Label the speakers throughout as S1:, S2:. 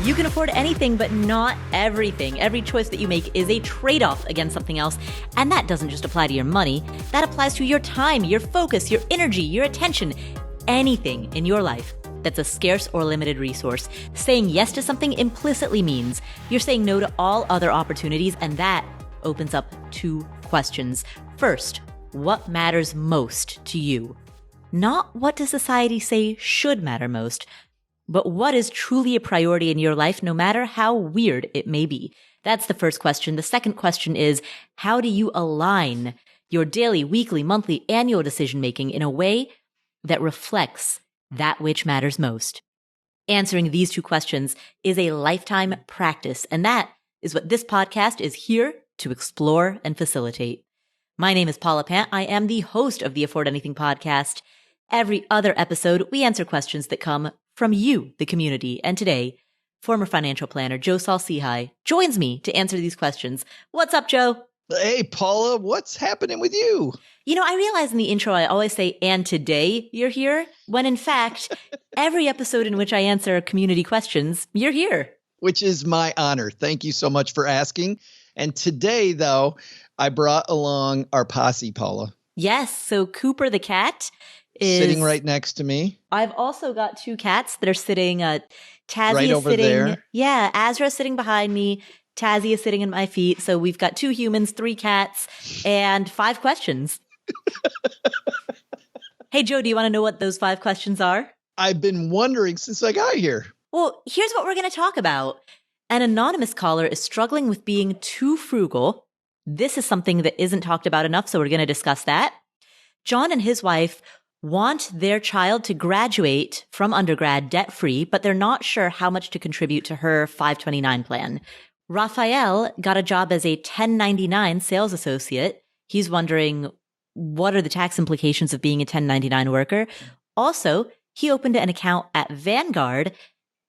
S1: You can afford anything, but not everything. Every choice that you make is a trade-off against something else. And that doesn't just apply to your money. That applies to your time, your focus, your energy, your attention, anything in your life that's a scarce or limited resource. Saying yes to something implicitly means you're saying no to all other opportunities, and that opens up two questions. First, what matters most to you? Not what does society say should matter most, but what is truly a priority in your life, no matter how weird it may be? That's the first question. The second question is, how do you align your daily, weekly, monthly, annual decision-making in a way that reflects that which matters most? Answering these two questions is a lifetime practice, and that is what this podcast is here to explore and facilitate. My name is Paula Pant. I am the host of the Afford Anything podcast. Every other episode, we answer questions that come from you, the community. And today, former financial planner Joe Salsihai joins me to answer these questions. What's up, Joe?
S2: Hey, Paula, what's happening with you?
S1: You know, I realize in the intro, I always say, and today you're here, when in fact, every episode in which I answer community questions, you're here.
S2: Which is my honor. Thank you so much for asking. And today, though, I brought along our posse, Paula.
S1: Yes. So Cooper the cat is
S2: sitting right next to me.
S1: I've also got two cats that are sitting. Tazzy
S2: right
S1: is
S2: over
S1: sitting
S2: there.
S1: Yeah, Azra is sitting behind me. Tazzy is sitting at my feet. So we've got 2 humans, 3 cats, and 5 questions. Hey, Joe, do you want to know what those 5 questions are?
S2: I've been wondering since I got here.
S1: Well, here's what we're going to talk about. An anonymous caller is struggling with being too frugal. This is something that isn't talked about enough, so we're going to discuss that. John and his wife want their child to graduate from undergrad debt-free, but they're not sure how much to contribute to her 529 plan. Rafael got a job as a 1099 sales associate. He's wondering, what are the tax implications of being a 1099 worker? Also, he opened an account at Vanguard.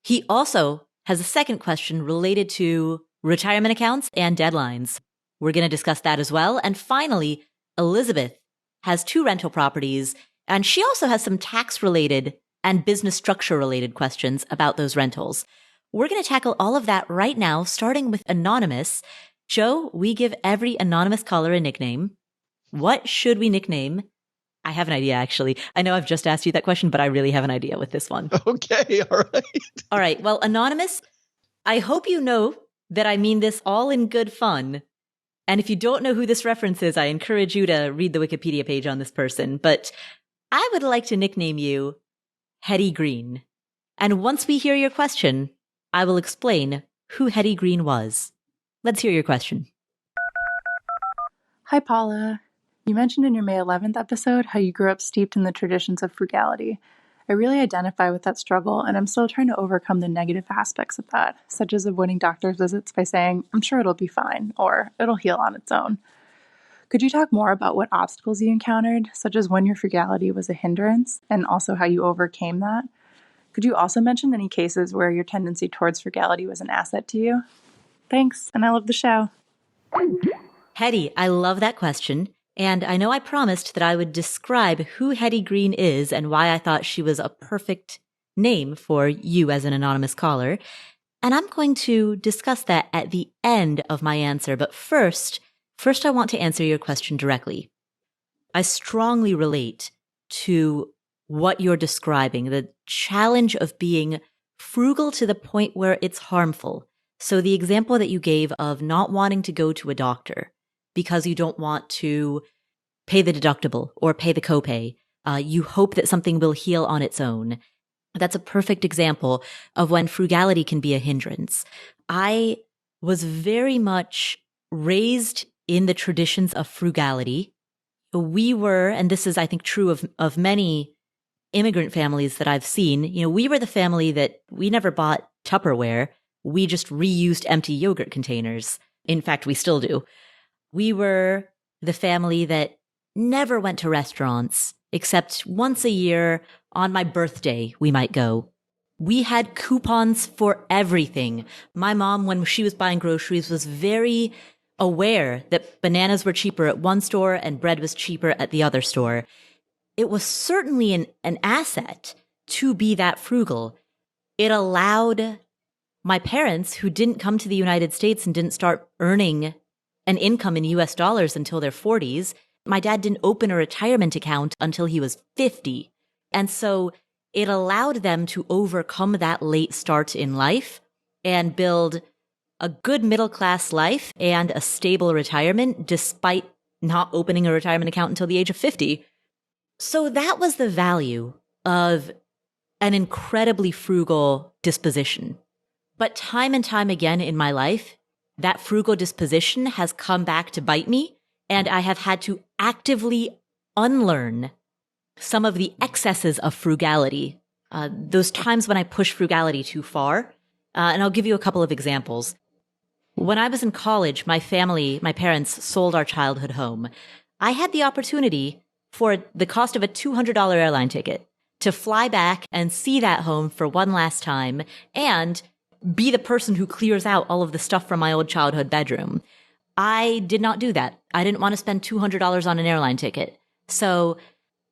S1: He also has a second question related to retirement accounts and deadlines. We're going to discuss that as well. And finally, Elizabeth has 2 rental properties, and she also has some tax-related and business structure-related questions about those rentals. We're going to tackle all of that right now, starting with Anonymous. Joe, we give every anonymous caller a nickname. What should we nickname? I have an idea, actually. I know I've just asked you that question, but I really have an idea with this one.
S2: Okay, all right.
S1: All right. Well, Anonymous, I hope you know that I mean this all in good fun. And if you don't know who this reference is, I encourage you to read the Wikipedia page on this person. But I would like to nickname you Hetty Green. And once we hear your question, I will explain who Hetty Green was. Let's hear your question.
S3: Hi, Paula. You mentioned in your May 11th episode how you grew up steeped in the traditions of frugality. I really identify with that struggle, and I'm still trying to overcome the negative aspects of that, such as avoiding doctor's visits by saying, I'm sure it'll be fine, or it'll heal on its own. Could you talk more about what obstacles you encountered, such as when your frugality was a hindrance, and also how you overcame that? Could you also mention any cases where your tendency towards frugality was an asset to you? Thanks, and I love the show.
S1: Hetty, I love that question. And I know I promised that I would describe who Hetty Green is and why I thought she was a perfect name for you as an anonymous caller. And I'm going to discuss that at the end of my answer. But first I want to answer your question directly. I strongly relate to what you're describing, the challenge of being frugal to the point where it's harmful. So the example that you gave of not wanting to go to a doctor because you don't want to pay the deductible or pay the copay. You hope that something will heal on its own. That's a perfect example of when frugality can be a hindrance. I was very much raised in the traditions of frugality. We were, and this is, I think, true of many immigrant families that I've seen, we were the family that we never bought Tupperware. We just reused empty yogurt containers. In fact, we still do. We were the family that never went to restaurants, except once a year on my birthday, we might go. We had coupons for everything. My mom, when she was buying groceries, was very aware that bananas were cheaper at one store and bread was cheaper at the other store. It was certainly an asset to be that frugal. It allowed my parents, who didn't come to the United States and didn't start earning an income in US dollars until their 40s, my dad didn't open a retirement account until he was 50. And so it allowed them to overcome that late start in life and build a good middle-class life and a stable retirement despite not opening a retirement account until the age of 50. So that was the value of an incredibly frugal disposition. But time and time again in my life, that frugal disposition has come back to bite me, and I have had to actively unlearn some of the excesses of frugality, those times when I push frugality too far. And I'll give you a couple of examples. When I was in college, my parents sold our childhood home. I had the opportunity for the cost of a $200 airline ticket to fly back and see that home for one last time and be the person who clears out all of the stuff from my old childhood bedroom. I did not do that. I didn't want to spend $200 on an airline ticket. So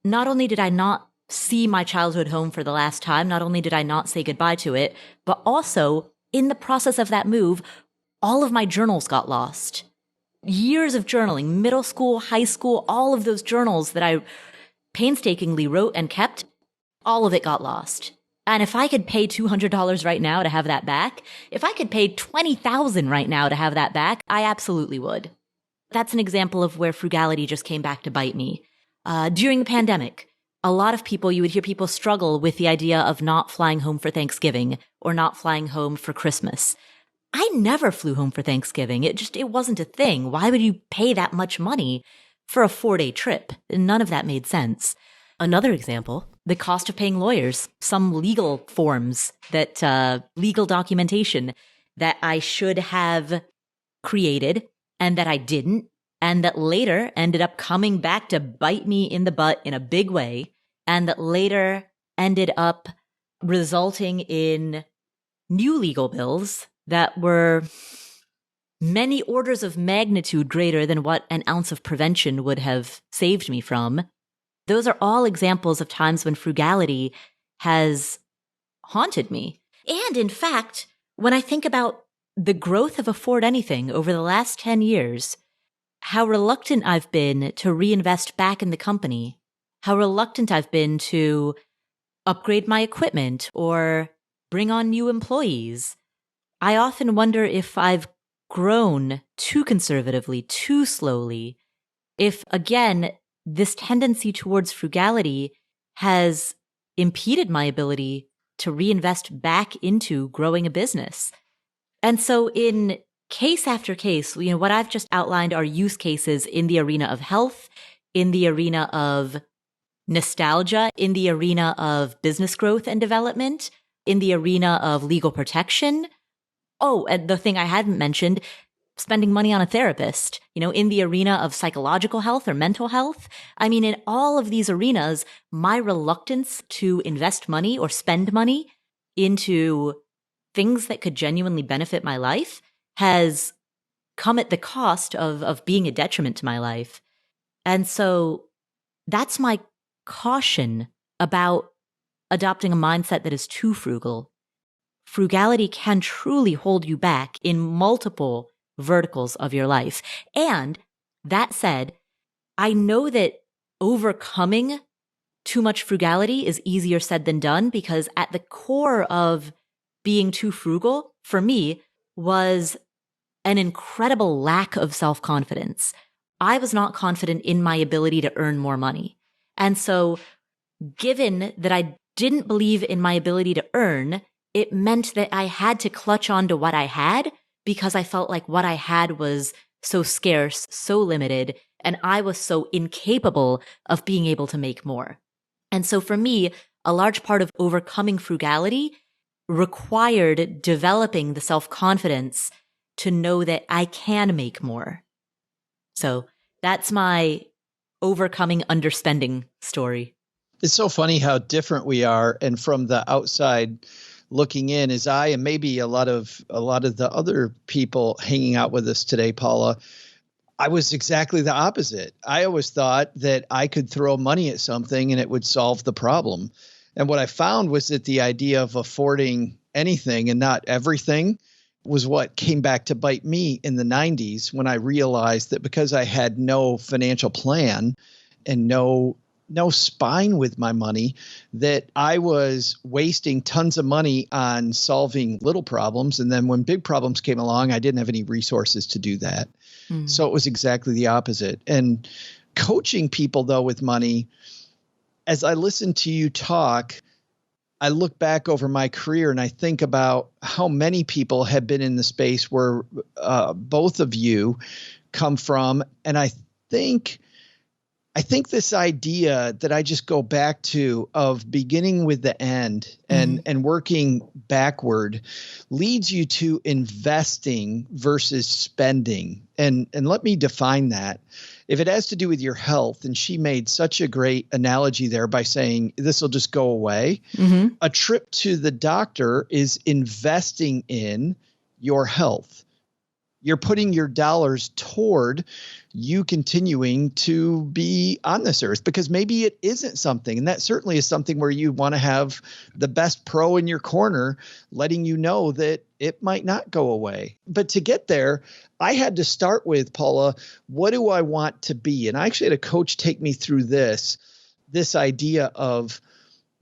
S1: not only did I not see my childhood home for the last time, not only did I not say goodbye to it, but also in the process of that move, all of my journals got lost. Years of journaling, middle school, high school, all of those journals that I painstakingly wrote and kept, all of it got lost. And if I could pay $200 right now to have that back, if I could pay $20,000 right now to have that back, I absolutely would. That's an example of where frugality just came back to bite me. During the pandemic, a lot of people, you would hear people struggle with the idea of not flying home for Thanksgiving or not flying home for Christmas. I never flew home for Thanksgiving. It wasn't a thing. Why would you pay that much money for a 4-day trip? None of that made sense. Another example, the cost of paying lawyers, some legal forms legal documentation that I should have created and that I didn't, and that later ended up coming back to bite me in the butt in a big way, and that later ended up resulting in new legal bills that were many orders of magnitude greater than what an ounce of prevention would have saved me from. Those are all examples of times when frugality has haunted me. And in fact, when I think about the growth of affordanything over the last 10 years, how reluctant I've been to reinvest back in the company, how reluctant I've been to upgrade my equipment or bring on new employees, I often wonder if I've grown too conservatively, too slowly, if, again, this tendency towards frugality has impeded my ability to reinvest back into growing a business. And so in case after case, what I've just outlined are use cases in the arena of health, in the arena of nostalgia, in the arena of business growth and development, in the arena of legal protection. Oh, and the thing I hadn't mentioned, spending money on a therapist, in the arena of psychological health or mental health. I mean, in all of these arenas, my reluctance to invest money or spend money into things that could genuinely benefit my life has come at the cost of being a detriment to my life. And so that's my caution about adopting a mindset that is too frugal. Frugality can truly hold you back in multiple verticals of your life. And that said, I know that overcoming too much frugality is easier said than done, because at the core of being too frugal, for me, was an incredible lack of self-confidence. I was not confident in my ability to earn more money. And so, given that I didn't believe in my ability to earn, it meant that I had to clutch on to what I had, because I felt like what I had was so scarce, so limited, and I was so incapable of being able to make more. And so for me, a large part of overcoming frugality required developing the self-confidence to know that I can make more. So that's my overcoming underspending story.
S2: It's so funny how different we are. And from the outside looking in, as I and maybe a lot of the other people hanging out with us today, Paula, I was exactly the opposite. I always thought that I could throw money at something and it would solve the problem. And what I found was that the idea of affording anything and not everything was what came back to bite me in the 90s when I realized that because I had no financial plan and no spine with my money, that I was wasting tons of money on solving little problems. And then when big problems came along, I didn't have any resources to do that. So it was exactly the opposite. And coaching people, though, with money, as I listen to you talk, I look back over my career and I think about how many people have been in the space where both of you come from. And I think this idea that I just go back to of beginning with the end and working backward leads you to investing versus spending. And let me define that. If it has to do with your health, and she made such a great analogy there by saying this will just go away. A trip to the doctor is investing in your health. You're putting your dollars toward you continuing to be on this earth, because maybe it isn't something. And that certainly is something where you want to have the best pro in your corner, letting you know that it might not go away. But to get there, I had to start with, Paula, what do I want to be? And I actually had a coach take me through this idea of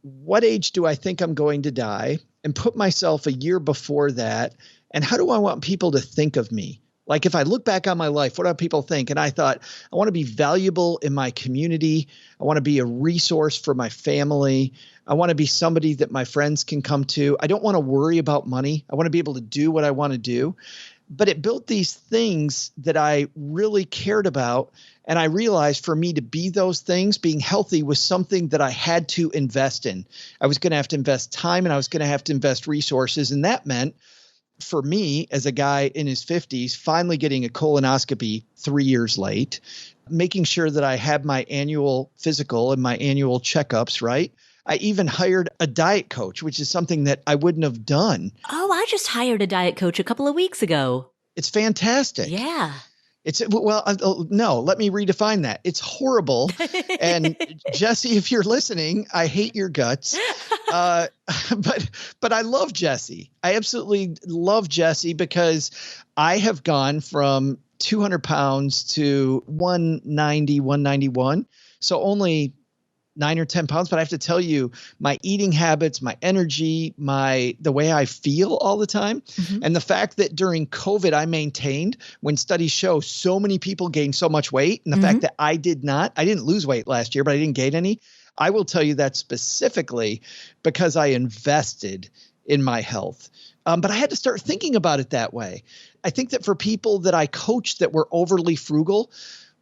S2: what age do I think I'm going to die, and put myself a year before that. And how do I want people to think of me? Like if I look back on my life, what do people think? And I thought, I want to be valuable in my community. I want to be a resource for my family. I want to be somebody that my friends can come to. I don't want to worry about money. I want to be able to do what I want to do. But it built these things that I really cared about. And I realized for me to be those things, being healthy was something that I had to invest in. I was going to have to invest time and I was going to have to invest resources. And that meant, for me, as a guy in his 50s, finally getting a colonoscopy 3 years late, making sure that I had my annual physical and my annual checkups, right? I even hired a diet coach, which is something that I wouldn't have done.
S1: Oh, I just hired a diet coach a couple of weeks ago.
S2: It's fantastic.
S1: Yeah.
S2: No, let me redefine that. It's horrible. And Jesse, if you're listening, I hate your guts. But I love Jesse. I absolutely love Jesse because I have gone from 200 pounds to 190, 191. So only 9 or 10 pounds. But I have to tell you, my eating habits, my energy, the way I feel all the time, and the fact that during COVID I maintained, when studies show so many people gain so much weight, and the fact that I didn't lose weight last year, but I didn't gain any. I will tell you that specifically because I invested in my health. But I had to start thinking about it that way. I think that for people that I coached that were overly frugal,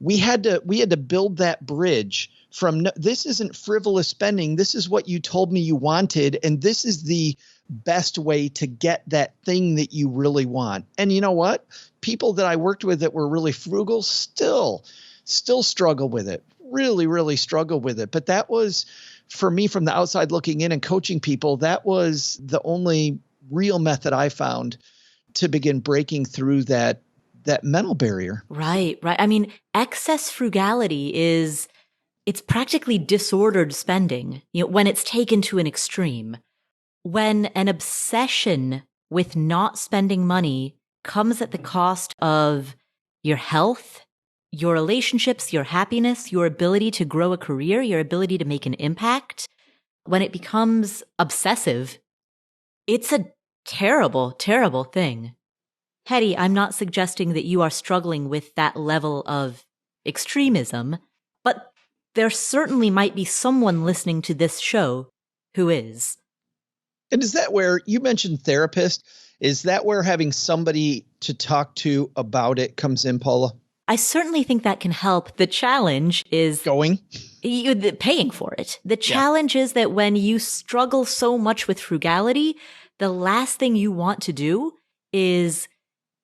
S2: we had to build that bridge from this isn't frivolous spending. This is what you told me you wanted. And this is the best way to get that thing that you really want. And you know what? People that I worked with that were really frugal still struggle with it. Really, really struggle with it. But that was, for me, from the outside looking in and coaching people, that was the only real method I found to begin breaking through that mental barrier.
S1: Right. I mean, excess frugality it's practically disordered spending, when it's taken to an extreme. When an obsession with not spending money comes at the cost of your health, your relationships, your happiness, your ability to grow a career, your ability to make an impact, when it becomes obsessive, it's a terrible, terrible thing. Hetty, I'm not suggesting that you are struggling with that level of extremism, but there certainly might be someone listening to this show who is.
S2: And is that where you mentioned therapist? Is that where having somebody to talk to about it comes in, Paula?
S1: I certainly think that can help. The challenge is paying for it. The challenge is that when you struggle so much with frugality, the last thing you want to do is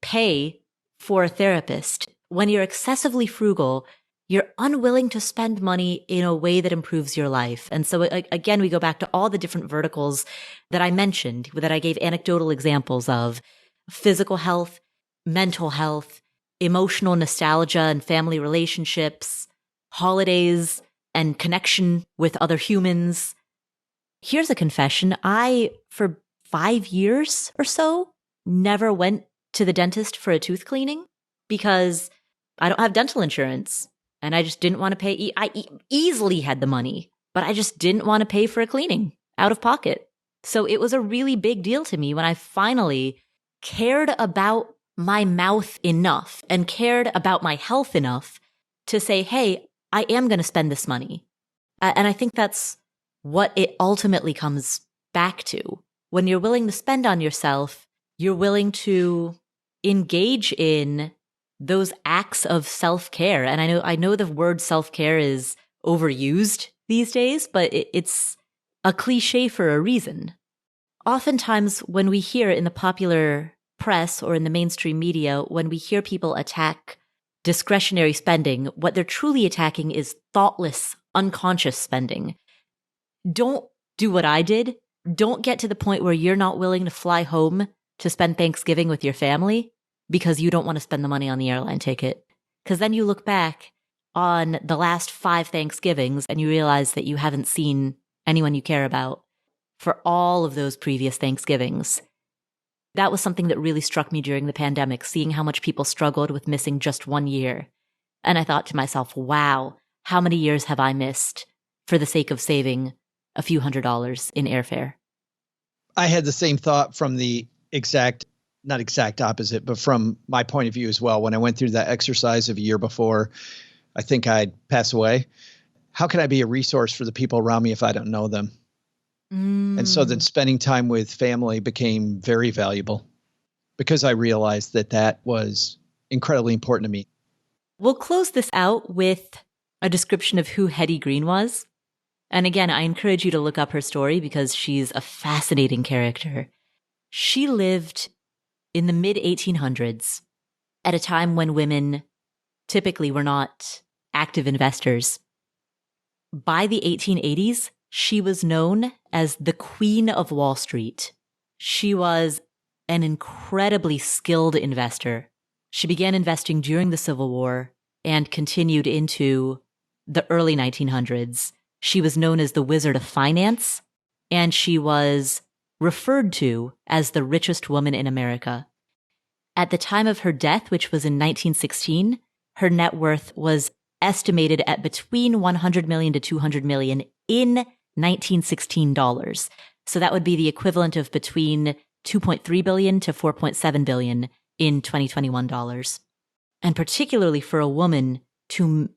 S1: pay for a therapist. When you're excessively frugal, you're unwilling to spend money in a way that improves your life. And so again, we go back to all the different verticals that I mentioned, that I gave anecdotal examples of: physical health, mental health, emotional nostalgia and family relationships, holidays and connection with other humans. Here's a confession. For 5 years or so, never went to the dentist for a tooth cleaning because I don't have dental insurance and I just didn't want to pay. I easily had the money, but I just didn't want to pay for a cleaning out of pocket. So it was a really big deal to me when I finally cared about my mouth enough and cared about my health enough to say, hey, I am going to spend this money. And I think that's what it ultimately comes back to. When you're willing to spend on yourself, you're willing to engage in those acts of self-care. And I know the word self-care is overused these days, but it's a cliche for a reason. Oftentimes when we hear in the popular press or in the mainstream media, when we hear people attack discretionary spending, what they're truly attacking is thoughtless, unconscious spending. Don't do what I did. Don't get to the point where you're not willing to fly home to spend Thanksgiving with your family because you don't want to spend the money on the airline ticket. Because then you look back on the last 5 Thanksgivings and you realize that you haven't seen anyone you care about for all of those previous Thanksgivings. That was something that really struck me during the pandemic, seeing how much people struggled with missing just 1 year. And I thought to myself, wow, how many years have I missed for the sake of saving a few $100s in airfare?
S2: I had the same thought from the not exact opposite, but from my point of view as well. When I went through that exercise of a year before I think I'd pass away, how can I be a resource for the people around me if I don't know them? And so then spending time with family became very valuable because I realized that that was incredibly important to me.
S1: We'll close this out with a description of who Hetty Green was. And again, I encourage you to look up her story because she's a fascinating character. She lived in the mid-1800s at a time when women typically were not active investors. By the 1880s, she was known as the Queen of Wall Street. She was an incredibly skilled investor. She began investing during the Civil War and continued into the early 1900s. She was known as the Wizard of Finance, and she was referred to as the richest woman in America. At the time of her death, which was in 1916, her net worth was estimated at between $100 million to $200 million in 1916 dollars. So that would be the equivalent of between $2.3 billion to $4.7 billion in 2021 dollars. And particularly for a woman to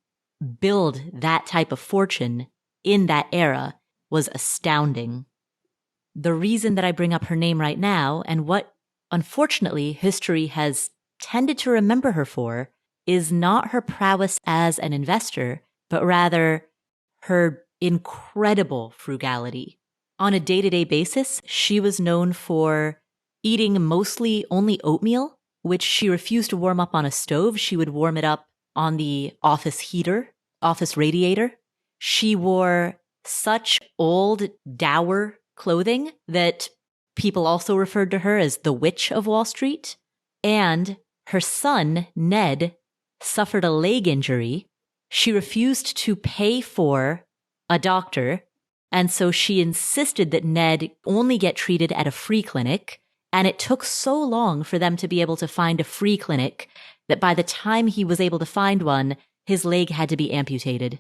S1: build that type of fortune in that era was astounding. The reason that I bring up her name right now and what, unfortunately, history has tended to remember her for is not her prowess as an investor, but rather her incredible frugality. On a day-to-day basis, she was known for eating mostly only oatmeal, which she refused to warm up on a stove. She would warm it up on the office radiator. She wore such old, dour clothing that people also referred to her as the Witch of Wall Street. And her son, Ned, suffered a leg injury. She refused to pay for a doctor, and so she insisted that Ned only get treated at a free clinic. And it took so long for them to be able to find a free clinic that by the time he was able to find one, his leg had to be amputated.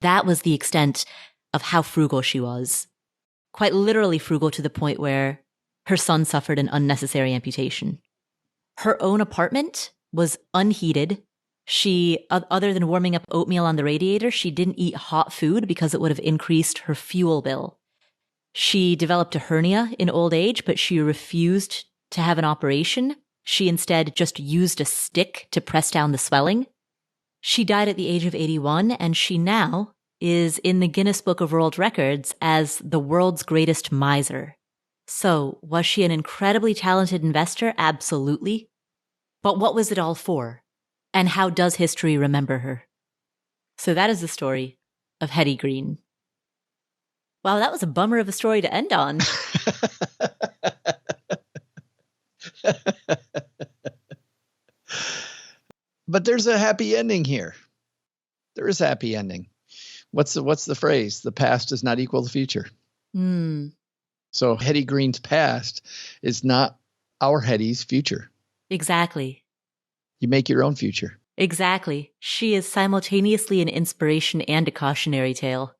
S1: That was the extent of how frugal she was. Quite literally frugal to the point where her son suffered an unnecessary amputation. Her own apartment was unheated. She, other than warming up oatmeal on the radiator, she didn't eat hot food because it would have increased her fuel bill. She developed a hernia in old age, but she refused to have an operation. She instead just used a stick to press down the swelling. She died at the age of 81, and she now is in the Guinness Book of World Records as the world's greatest miser. So, was she an incredibly talented investor? Absolutely. But what was it all for? And how does history remember her? So that is the story of Hetty Green. Wow, that was a bummer of a story to end on.
S2: But there's a happy ending here. There is a happy ending. What's the phrase? The past does not equal the future. So Hetty Green's past is not our Hetty's future.
S1: Exactly.
S2: You make your own future.
S1: Exactly. She is simultaneously an inspiration and a cautionary tale.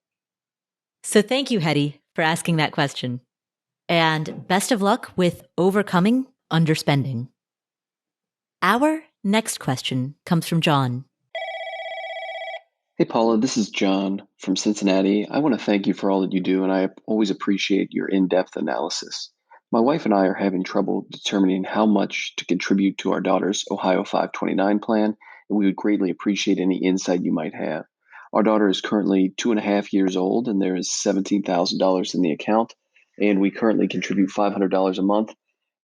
S1: So thank you, Hetty, for asking that question. And best of luck with overcoming underspending. Our next question comes from John.
S4: Hey, Paula, this is John from Cincinnati. I want to thank you for all that you do, and I always appreciate your in-depth analysis. My wife and I are having trouble determining how much to contribute to our daughter's Ohio 529 plan, and we would greatly appreciate any insight you might have. Our daughter is currently 2.5 years old, and there is $17,000 in the account, and we currently contribute $500 a month,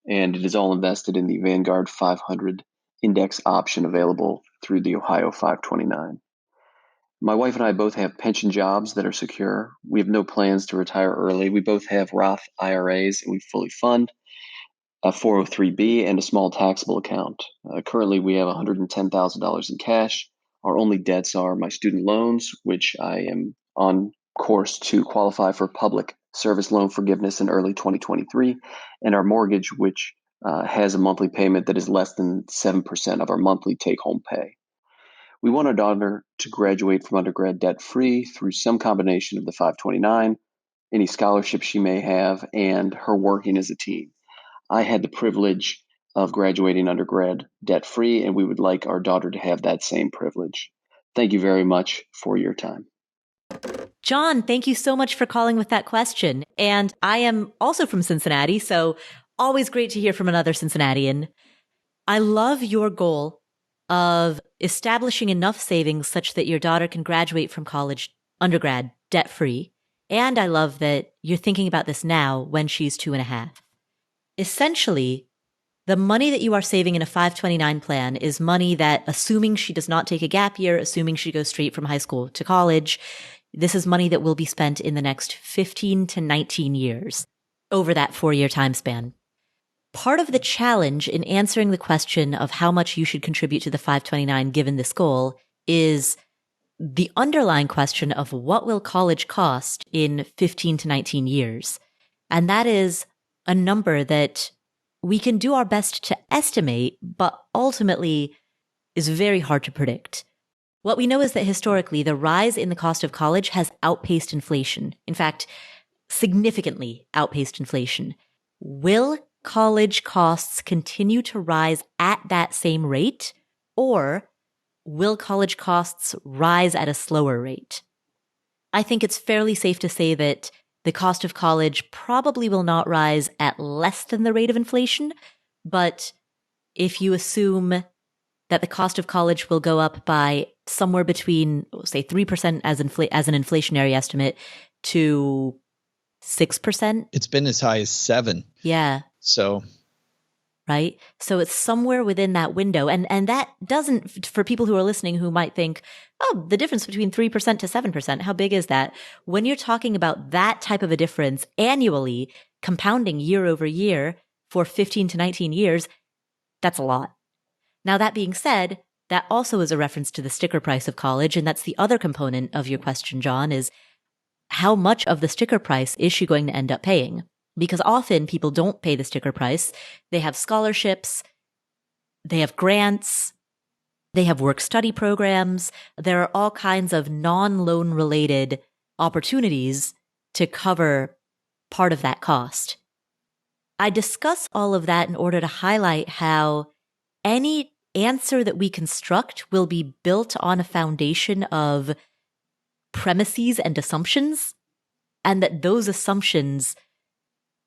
S4: and it is all invested in the Vanguard 500 index option available through the Ohio 529. My wife and I both have pension jobs that are secure. We have no plans to retire early. We both have Roth IRAs, and we fully fund a 403B and a small taxable account. Currently, we have $110,000 in cash. Our only debts are my student loans, which I am on course to qualify for public service loan forgiveness in early 2023, and our mortgage, which has a monthly payment that is less than 7% of our monthly take-home pay. We want our daughter to graduate from undergrad debt-free through some combination of the 529, any scholarship she may have, and her working as a teen. I had the privilege of graduating undergrad debt-free, and we would like our daughter to have that same privilege. Thank you very much for your time.
S1: John, thank you so much for calling with that question. And I am also from Cincinnati, so always great to hear from another Cincinnatian. I love your goal of establishing enough savings such that your daughter can graduate from college, undergrad, debt-free. And I love that you're thinking about this now when she's 2.5. Essentially, the money that you are saving in a 529 plan is money that, assuming she does not take a gap year, assuming she goes straight from high school to college, this is money that will be spent in the next 15 to 19 years over that 4-year time span. Part of the challenge in answering the question of how much you should contribute to the 529 given this goal is the underlying question of what will college cost in 15 to 19 years. And that is a number that we can do our best to estimate, but ultimately is very hard to predict. What we know is that historically, the rise in the cost of college has outpaced inflation. In fact, significantly outpaced inflation. Will college costs continue to rise at that same rate, or will college costs rise at a slower rate? I think it's fairly safe to say that the cost of college probably will not rise at less than the rate of inflation, but if you assume that the cost of college will go up by somewhere between, say, 3% as an inflationary estimate to 6%.
S2: It's been as high as 7.
S1: Yeah.
S2: So.
S1: Right? So it's somewhere within that window. And that doesn't, for people who are listening who might think, oh, the difference between 3% to 7%, how big is that? When you're talking about that type of a difference annually, compounding year over year for 15 to 19 years, that's a lot. Now, that being said, that also is a reference to the sticker price of college. And that's the other component of your question, John, is how much of the sticker price is she going to end up paying? Because often people don't pay the sticker price. They have scholarships, they have grants, they have work-study programs. There are all kinds of non-loan related opportunities to cover part of that cost. I discuss all of that in order to highlight how any answer that we construct will be built on a foundation of premises and assumptions, and that those assumptions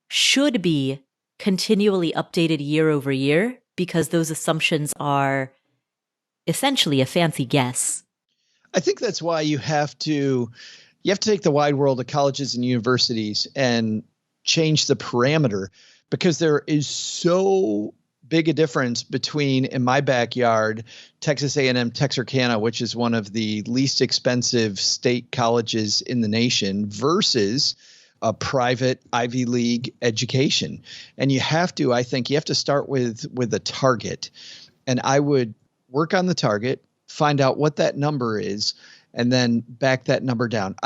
S1: should be continually updated year over year because those assumptions are essentially a fancy guess.
S2: I think that's why you have to take the wide world of colleges and universities and change the parameter, because there is so big a difference between, in my backyard, Texas A&M Texarkana, which is one of the least expensive state colleges in the nation, versus a private Ivy League education. And I think you have to start with a target. And I would work on the target, find out what that number is, and then back that number down.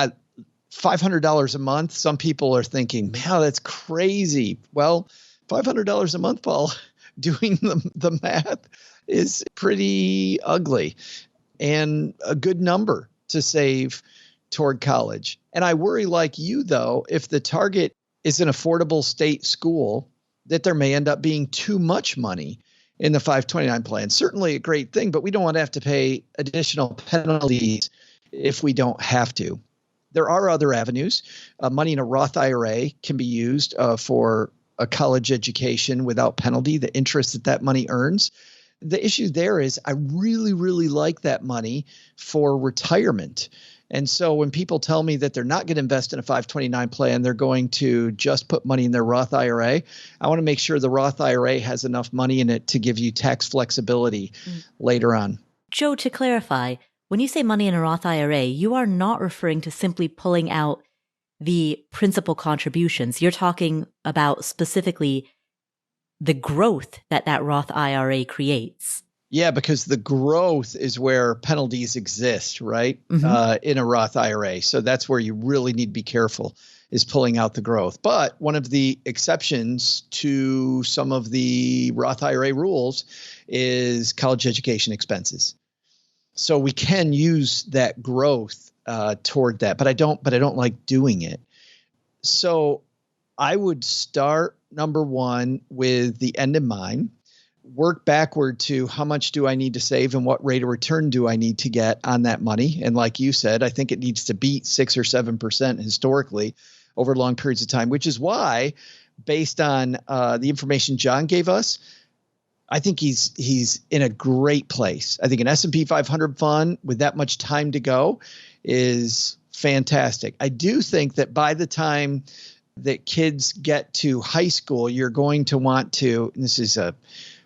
S2: $500 a month, some people are thinking, man, that's crazy. Well, $500 a month, Paul, doing the math is pretty ugly and a good number to save toward college. And I worry, like you, though, if the target is an affordable state school, that there may end up being too much money in the 529 plan. Certainly a great thing, but we don't want to have to pay additional penalties if we don't have to. There are other avenues. Money in a Roth IRA can be used for a college education without penalty, the interest that money earns. The issue there is I really, really like that money for retirement. And so when people tell me that they're not going to invest in a 529 plan, they're going to just put money in their Roth IRA, I want to make sure the Roth IRA has enough money in it to give you tax flexibility later on.
S1: Joe, to clarify, when you say money in a Roth IRA, you are not referring to simply pulling out the principal contributions. You're talking about specifically the growth that Roth IRA creates.
S2: Yeah, because the growth is where penalties exist, right? In a Roth IRA. So that's where you really need to be careful, is pulling out the growth. But one of the exceptions to some of the Roth IRA rules is college education expenses. So we can use that growth toward that, but I don't like doing it. So I would start, number one, with the end in mind, work backward to how much do I need to save and what rate of return do I need to get on that money. And like you said, I think it needs to beat 6 or 7% historically over long periods of time, which is why, based on the information John gave us, I think he's in a great place. I think an S&P 500 fund with that much time to go is fantastic. I do think that by the time that kids get to high school, you're going to want to, and this is a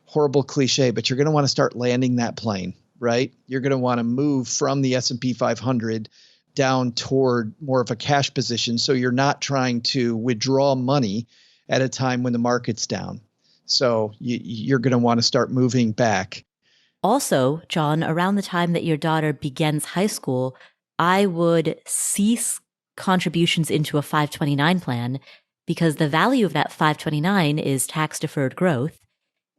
S2: horrible cliche, but you're going to want to start landing that plane, right? You're going to want to move from the S&P 500 down toward more of a cash position. So you're not trying to withdraw money at a time when the market's down. So you're going to want to start moving back.
S1: Also, John, around the time that your daughter begins high school, I would cease contributions into a 529 plan because the value of that 529 is tax-deferred growth.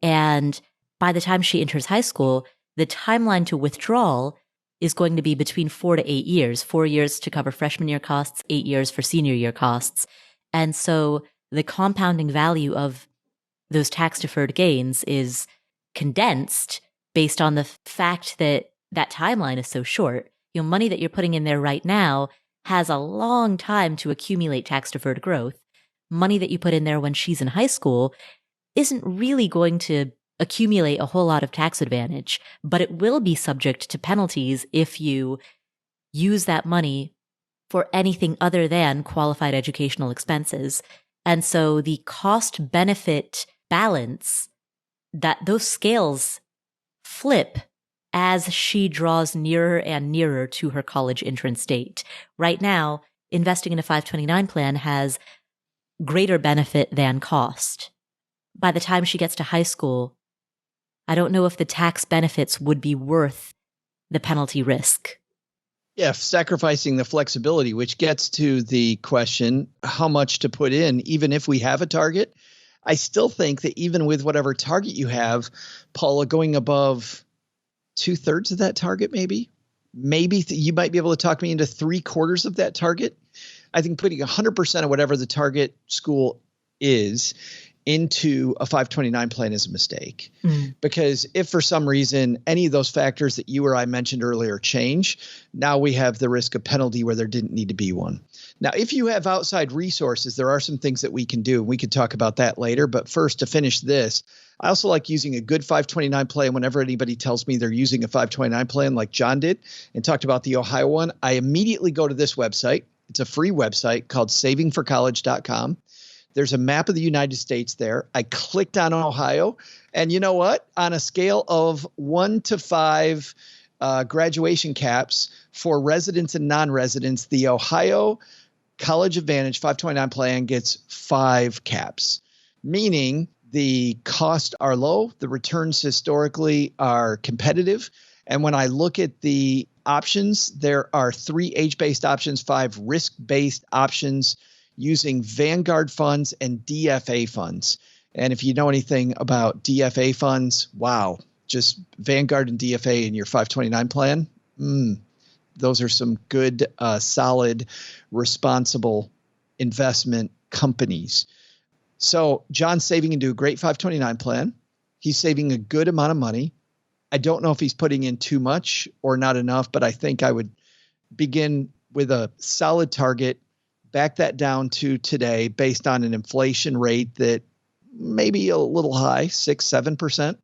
S1: And by the time she enters high school, the timeline to withdrawal is going to be between 4 to 8 years, 4 years to cover freshman year costs, 8 years for senior year costs. And so the compounding value of those tax-deferred gains is condensed based on the fact that that timeline is so short. You know, money that you're putting in there right now has a long time to accumulate tax-deferred growth. Money that you put in there when she's in high school isn't really going to accumulate a whole lot of tax advantage, but it will be subject to penalties if you use that money for anything other than qualified educational expenses. And so the cost-benefit balance, that those scales flip as she draws nearer and nearer to her college entrance date. Right now, investing in a 529 plan has greater benefit than cost. By the time she gets to high school, I don't know if the tax benefits would be worth the penalty risk.
S2: Yeah, sacrificing the flexibility, which gets to the question, how much to put in, even if we have a target. I still think that even with whatever target you have, Paula, going above 2/3 of that target, maybe you might be able to talk me into 3/4 of that target. I think putting 100% of whatever the target school is into a 529 plan is a mistake. Because if for some reason any of those factors that you or I mentioned earlier change, now we have the risk of penalty where there didn't need to be one. Now, if you have outside resources, there are some things that we can do. We could talk about that later. But first, to finish this, I also like using a good 529 plan whenever anybody tells me they're using a 529 plan like John did and talked about the Ohio one. I immediately go to this website. It's a free website called savingforcollege.com. There's a map of the United States there. I clicked on Ohio. And you know what? On a scale of 1 to 5 graduation caps for residents and non-residents, the Ohio College Advantage 529 plan gets 5 caps, meaning the costs are low, the returns historically are competitive, And when I look at the options, there are 3 age-based options, 5 risk-based options using Vanguard funds and DFA funds. And if you know anything about DFA funds, wow, just Vanguard and DFA in your 529 plan, those are some good, solid, responsible investment companies. So John's saving into a great 529 plan. He's saving a good amount of money. I don't know if he's putting in too much or not enough, but I think I would begin with a solid target, back that down to today based on an inflation rate that maybe a little high, 6-7%,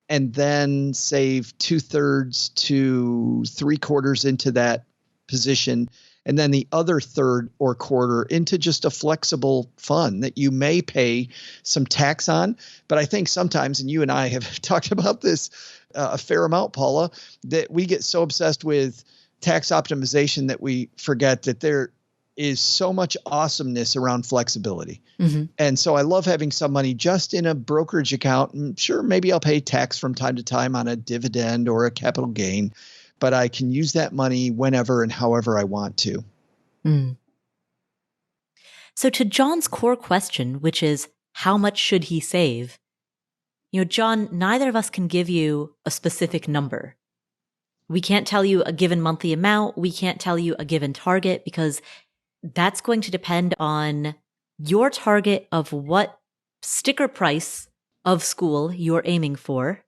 S2: and then save 2/3 to 3/4 into that position, and then the other third or quarter into just a flexible fund that you may pay some tax on. But I think sometimes, and you and I have talked about this a fair amount, Paula, that we get so obsessed with tax optimization that we forget that there is so much awesomeness around flexibility.
S1: Mm-hmm.
S2: And so I love having some money just in a brokerage account. And sure, maybe I'll pay tax from time to time on a dividend or a capital gain, but I can use that money whenever and however I want to.
S1: Mm. So to John's core question, which is how much should he save? John, neither of us can give you a specific number. We can't tell you a given monthly amount. We can't tell you a given target because that's going to depend on your target of what sticker price of school you're aiming for.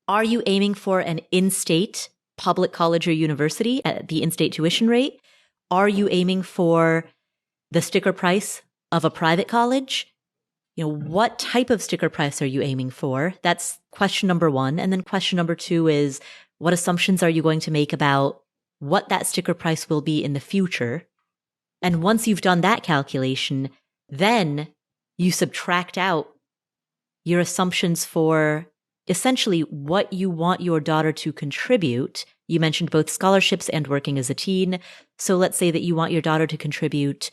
S1: Are you aiming for an in-state public college or university at the in-state tuition rate? Are you aiming for the sticker price of a private college? What type of sticker price are you aiming for? That's question number 1. And then question number 2 is, what assumptions are you going to make about what that sticker price will be in the future? And once you've done that calculation, then you subtract out your assumptions for essentially what you want your daughter to contribute. You mentioned both scholarships and working as a teen. So let's say that you want your daughter to contribute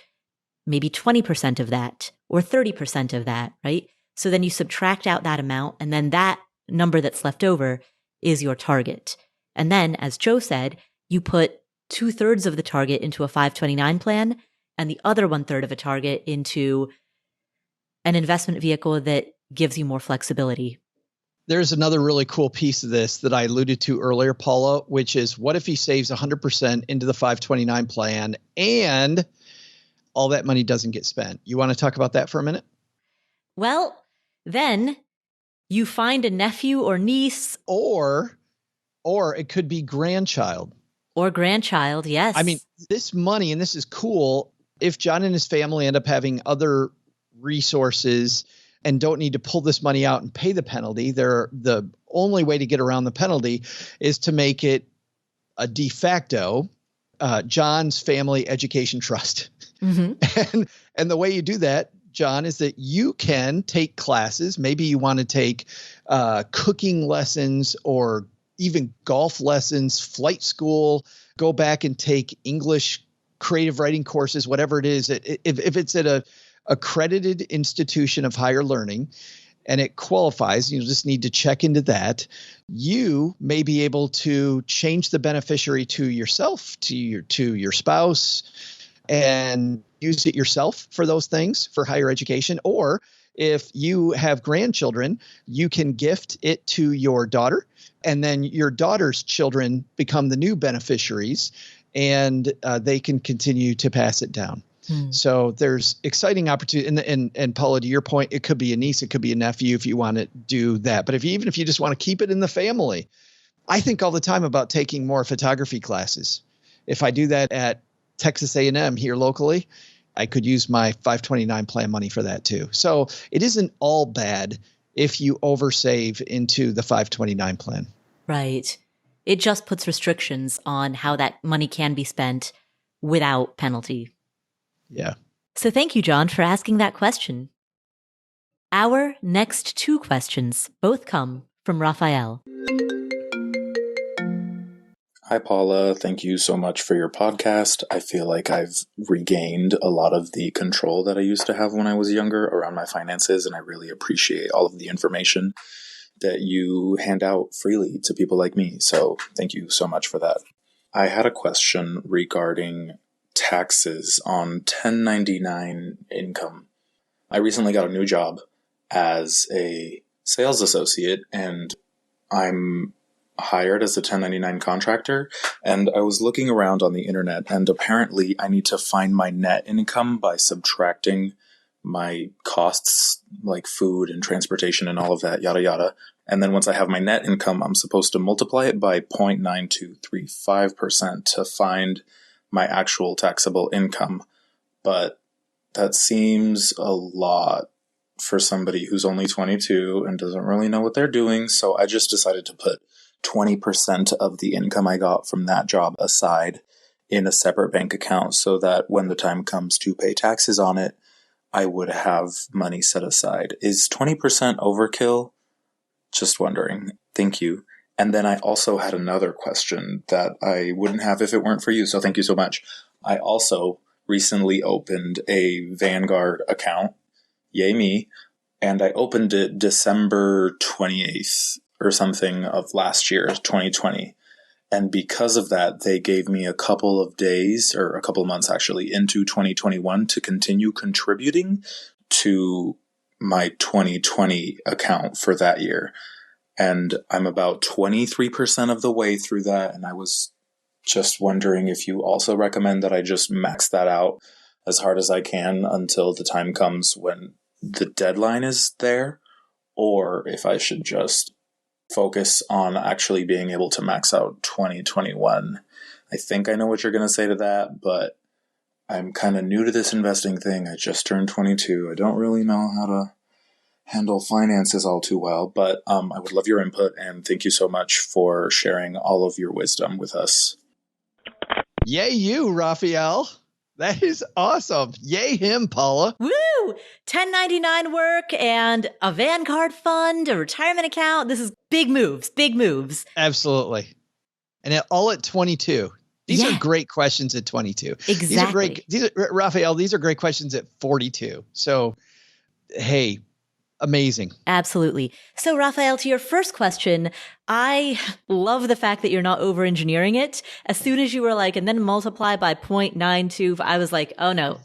S1: maybe 20% of that or 30% of that, right? So then you subtract out that amount, and then that number that's left over is your target. And then, as Joe said, you put 2/3 of the target into a 529 plan and the other 1/3 of a target into an investment vehicle that gives you more flexibility.
S2: There's another really cool piece of this that I alluded to earlier, Paula, which is what if he saves 100% into the 529 plan and all that money doesn't get spent? You want to talk about that for a minute?
S1: Well, then you find a nephew or niece.
S2: Or it could be grandchild.
S1: Or grandchild, yes.
S2: I mean, this money, and this is cool, if John and his family end up having other resources and don't need to pull this money out and pay the penalty, the only way to get around the penalty is to make it a de facto John's Family Education Trust.
S1: Mm-hmm.
S2: And the way you do that, John, is that you can take classes. Maybe you want to take cooking lessons or even golf lessons, flight school, go back and take English creative writing courses, whatever it is. If it's at a accredited institution of higher learning and it qualifies, you just need to check into that. You may be able to change the beneficiary to yourself, to your spouse, and use it yourself for those things for higher education. Or if you have grandchildren, you can gift it to your daughter, and then your daughter's children become the new beneficiaries, and they can continue to pass it down. So there's exciting opportunity. And Paula, to your point, it could be a niece, it could be a nephew if you want to do that. But even if you just want to keep it in the family, I think all the time about taking more photography classes. If I do that at Texas A&M here locally, I could use my 529 plan money for that too. So it isn't all bad if you oversave into the 529 plan.
S1: Right. It just puts restrictions on how that money can be spent without penalty.
S2: Yeah.
S1: So thank you, John, for asking that question. Our next 2 questions both come from Rafael.
S5: Hi, Paula. Thank you so much for your podcast. I feel like I've regained a lot of the control that I used to have when I was younger around my finances, and I really appreciate all of the information that you hand out freely to people like me. So thank you so much for that. I had a question regarding taxes on 1099 income. I recently got a new job as a sales associate, and I'm hired as a 1099 contractor. And I was looking around on the internet, and apparently I need to find my net income by subtracting my costs like food and transportation and all of that, yada yada. And then once I have my net income, I'm supposed to multiply it by 0.9235% to find my actual taxable income. But that seems a lot for somebody who's only 22 and doesn't really know what they're doing. So I just decided to put 20% of the income I got from that job aside in a separate bank account so that when the time comes to pay taxes on it, I would have money set aside. Is 20% overkill? Just wondering. Thank you. And then I also had another question that I wouldn't have if it weren't for you. So thank you so much. I also recently opened a Vanguard account. Yay me. And I opened it December 28th or something of last year, 2020. And because of that, they gave me a couple of days, or a couple of months actually, into 2021 to continue contributing to my 2020 account for that year. And I'm about 23% of the way through that. And I was just wondering if you also recommend that I just max that out as hard as I can until the time comes when the deadline is there, or if I should just focus on actually being able to max out 2021. I think I know what you're going to say to that, but I'm kind of new to this investing thing. I just turned 22. I don't really know how to handle finances all too well, but I would love your input, and thank you so much for sharing all of your wisdom with us.
S2: Yay you, Rafael. That is awesome. Yay him, Paula.
S1: Woo! 1099 work and a Vanguard fund, a retirement account. This is big moves, big moves.
S2: Absolutely. And all at 22. These are great questions at 22.
S1: Exactly.
S2: Rafael, these are great questions at 42. So, hey, amazing.
S1: Absolutely. So, Rafael, to your first question, I love the fact that you're not over-engineering it. As soon as you were like, and then multiply by 0.92, I was like, oh no.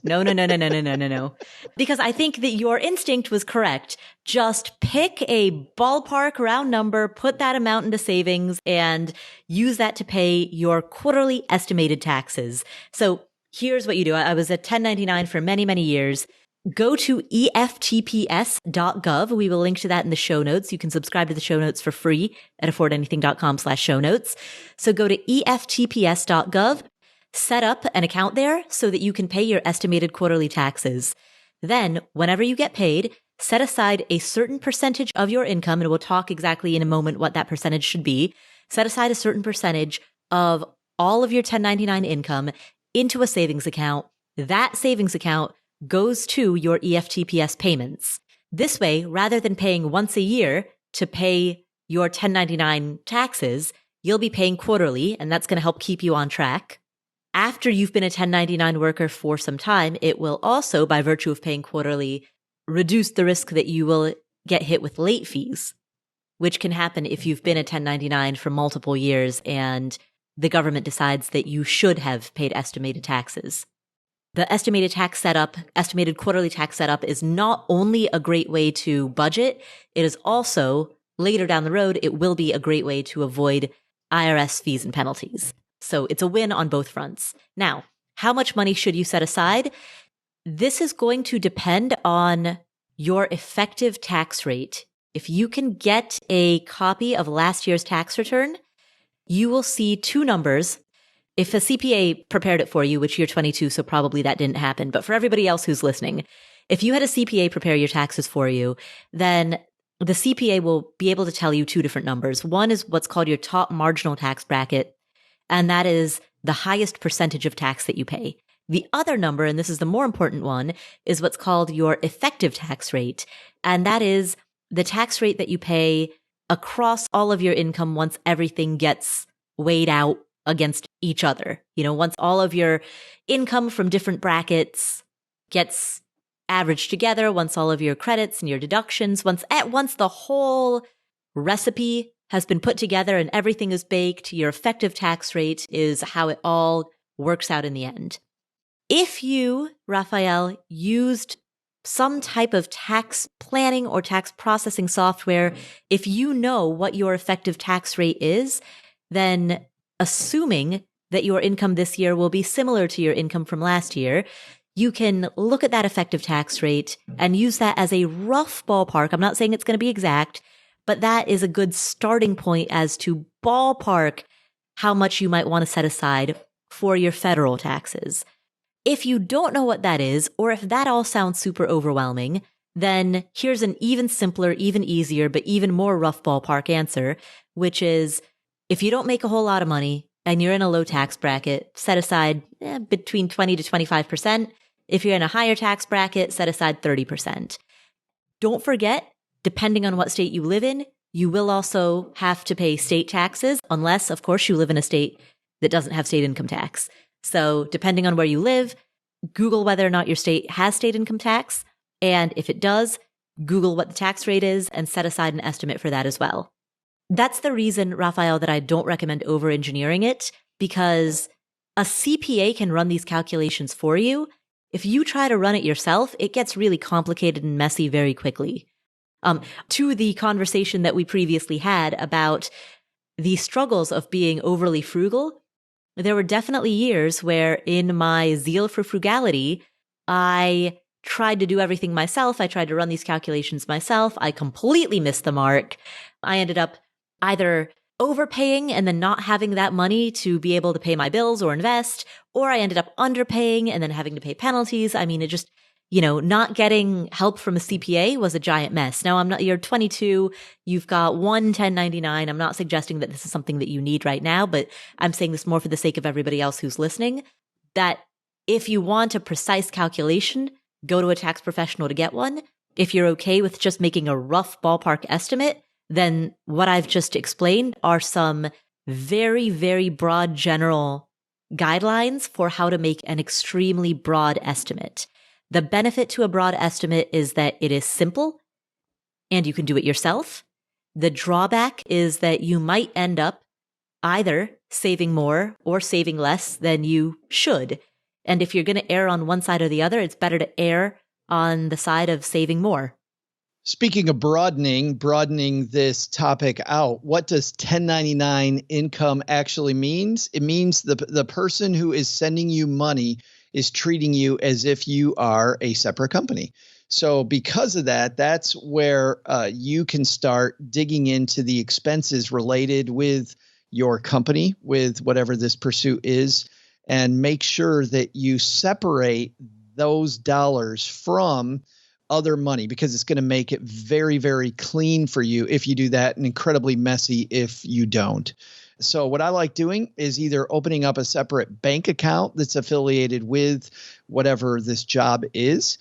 S1: Because I think that your instinct was correct. Just pick a ballpark round number, put that amount into savings, and use that to pay your quarterly estimated taxes. So here's what you do. I was at 1099 for many, many years. Go to eftps.gov. We will link to that in the show notes. You can subscribe to the show notes for free at affordanything.com/show notes. So go to eftps.gov, set up an account there so that you can pay your estimated quarterly taxes. Then, whenever you get paid, set aside a certain percentage of your income, and we'll talk exactly in a moment what that percentage should be. Set aside a certain percentage of all of your 1099 income into a savings account. That savings account goes to your EFTPS payments. This way, rather than paying once a year to pay your 1099 taxes, you'll be paying quarterly, and that's going to help keep you on track. After you've been a 1099 worker for some time, it will also, by virtue of paying quarterly, reduce the risk that you will get hit with late fees, which can happen if you've been a 1099 for multiple years and the government decides that you should have paid estimated taxes. The estimated quarterly tax setup is not only a great way to budget, it is also, later down the road, it will be a great way to avoid IRS fees and penalties. So it's a win on both fronts. Now, how much money should you set aside? This is going to depend on your effective tax rate. If you can get a copy of last year's tax return, you will see two numbers. If a CPA prepared it for you, which you're 22, so probably that didn't happen. But for everybody else who's listening, if you had a CPA prepare your taxes for you, then the CPA will be able to tell you two different numbers. One is what's called your top marginal tax bracket, and that is the highest percentage of tax that you pay. The other number, and this is the more important one, is what's called your effective tax rate, and that is the tax rate that you pay across all of your income once everything gets weighed out against each other. Once all of your income from different brackets gets averaged together, once all of your credits and your deductions, once the whole recipe has been put together and everything is baked. Your effective tax rate is how it all works out in the end. If you, Rafael, used some type of tax planning or tax processing software, if you know what your effective tax rate is, then assuming that your income this year will be similar to your income from last year, you can look at that effective tax rate and use that as a rough ballpark. I'm not saying it's going to be exact, but that is a good starting point as to ballpark how much you might want to set aside for your federal taxes. If you don't know what that is, or if that all sounds super overwhelming, then here's an even simpler, even easier, but even more rough ballpark answer, which is if you don't make a whole lot of money and you're in a low tax bracket, set aside between 20 to 25%. If you're in a higher tax bracket, set aside 30%. Don't forget, depending on what state you live in, you will also have to pay state taxes, unless, of course, you live in a state that doesn't have state income tax. So depending on where you live, Google whether or not your state has state income tax. And if it does, Google what the tax rate is and set aside an estimate for that as well. That's the reason, Rafael, that I don't recommend over-engineering it, because a CPA can run these calculations for you. If you try to run it yourself, it gets really complicated and messy very quickly. To the conversation that we previously had about the struggles of being overly frugal, there were definitely years where in my zeal for frugality, I tried to do everything myself. I tried to run these calculations myself. I completely missed the mark. I ended up either overpaying and then not having that money to be able to pay my bills or invest, or I ended up underpaying and then having to pay penalties. I mean, it just, not getting help from a CPA was a giant mess. Now, you're 22, you've got one 1099. I'm not suggesting that this is something that you need right now, but I'm saying this more for the sake of everybody else who's listening, that if you want a precise calculation, go to a tax professional to get one. If you're okay with just making a rough ballpark estimate, then what I've just explained are some very, very broad general guidelines for how to make an extremely broad estimate. The benefit to a broad estimate is that it is simple and you can do it yourself. The drawback is that you might end up either saving more or saving less than you should. And if you're going to err on one side or the other, it's better to err on the side of saving more.
S2: Speaking of broadening this topic out, what does 1099 income actually means? It means the person who is sending you money is treating you as if you are a separate company. So because of that, that's where you can start digging into the expenses related with your company, with whatever this pursuit is, and make sure that you separate those dollars from other money, because it's going to make it very, very clean for you if you do that, and incredibly messy if you don't. So what I like doing is either opening up a separate bank account that's affiliated with whatever this job is.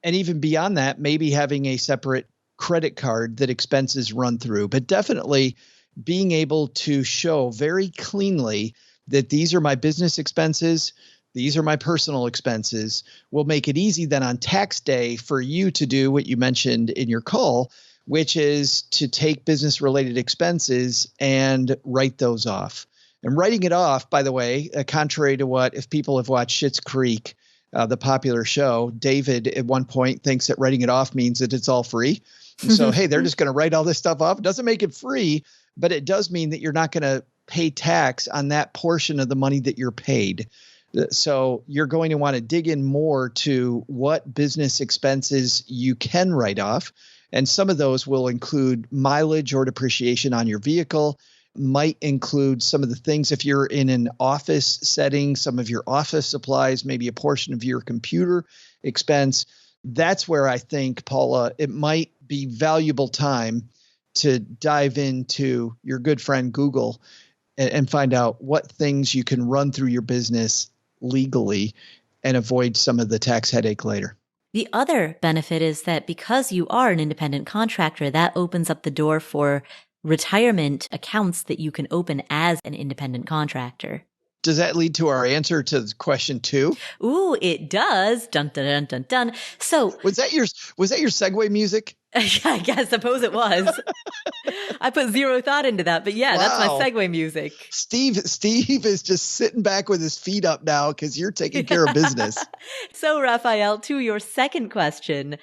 S2: And even beyond that, maybe having a separate credit card that expenses run through, but definitely being able to show very cleanly that these are my business expenses, these are my personal expenses, will make it easy then on tax day for you to do what you mentioned in your call, which is to take business related expenses and write those off. And writing it off, by the way, contrary to what, if people have watched Schitt's Creek, the popular show, David at one point thinks that writing it off means that it's all free. So, hey, they're just going to write all this stuff off. It doesn't make it free, but it does mean that you're not going to pay tax on that portion of the money that you're paid. So you're going to want to dig in more to what business expenses you can write off. And some of those will include mileage or depreciation on your vehicle, might include some of the things if you're in an office setting, some of your office supplies, maybe a portion of your computer expense. That's where I think, Paula, it might be valuable time to dive into your good friend Google and find out what things you can run through your business legally and avoid some of the tax headache later.
S1: The other benefit is that because you are an independent contractor, that opens up the door for retirement accounts that you can open as an independent contractor.
S2: Does that lead to our answer to question 2?
S1: Ooh, it does. Dun, dun, dun, dun, dun. So
S2: Was that your segue music?
S1: I suppose it was. I put zero thought into that, but yeah, that's my
S2: Wow.
S1: segue music.
S2: Steve is just sitting back with his feet up now because you're taking care of business.
S1: So, Rafael, to your second question,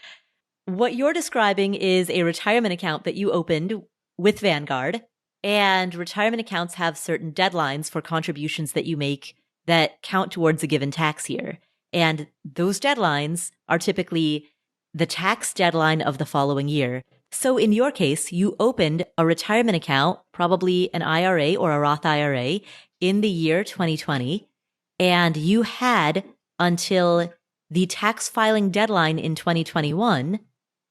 S1: what you're describing is a retirement account that you opened with Vanguard, and retirement accounts have certain deadlines for contributions that you make that count towards a given tax year. And those deadlines are typically the tax deadline of the following year. So in your case, you opened a retirement account, probably an IRA or a Roth IRA, in the year 2020, and you had until the tax filing deadline in 2021